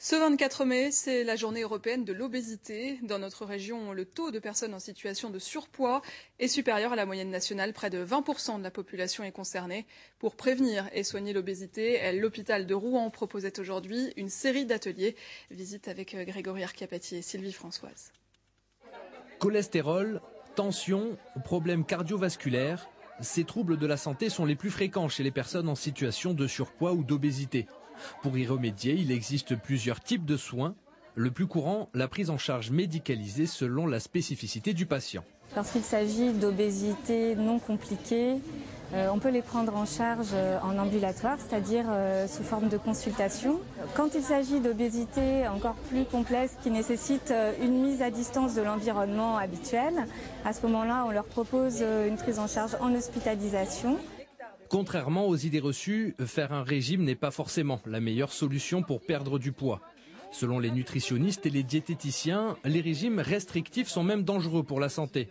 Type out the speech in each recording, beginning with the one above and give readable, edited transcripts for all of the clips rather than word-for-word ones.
Ce 24 mai, c'est la journée européenne de l'obésité. Dans notre région, le taux de personnes en situation de surpoids est supérieur à la moyenne nationale. Près de 20% de la population est concernée. Pour prévenir et soigner l'obésité, l'hôpital de Rouen proposait aujourd'hui une série d'ateliers. Visite avec Grégory Archiapati et Sylvie Françoise. Cholestérol, tension, problèmes cardiovasculaires, ces troubles de la santé sont les plus fréquents chez les personnes en situation de surpoids ou d'obésité. Pour y remédier, il existe plusieurs types de soins. Le plus courant, la prise en charge médicalisée selon la spécificité du patient. Lorsqu'il s'agit d'obésité non compliquée, on peut les prendre en charge en ambulatoire, c'est-à-dire sous forme de consultation. Quand il s'agit d'obésité encore plus complexe qui nécessite une mise à distance de l'environnement habituel, à ce moment-là, on leur propose une prise en charge en hospitalisation. Contrairement aux idées reçues, faire un régime n'est pas forcément la meilleure solution pour perdre du poids. Selon les nutritionnistes et les diététiciens, les régimes restrictifs sont même dangereux pour la santé.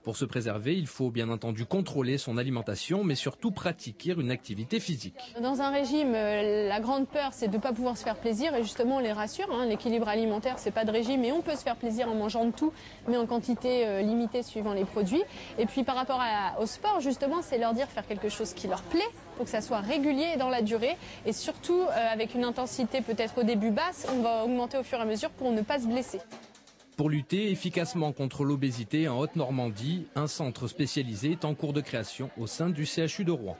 Pour se préserver, il faut bien entendu contrôler son alimentation, mais surtout pratiquer une activité physique. Dans un régime, la grande peur, c'est de ne pas pouvoir se faire plaisir. Et justement, on les rassure, l'équilibre alimentaire, c'est pas de régime. Et on peut se faire plaisir en mangeant de tout, mais en quantité limitée suivant les produits. Et puis par rapport au sport, justement, c'est leur dire faire quelque chose qui leur plaît, pour que ça soit régulier et dans la durée. Et surtout, avec une intensité peut-être au début basse, on va augmenter au fur et à mesure pour ne pas se blesser. Pour lutter efficacement contre l'obésité en Haute-Normandie, un centre spécialisé est en cours de création au sein du CHU de Rouen.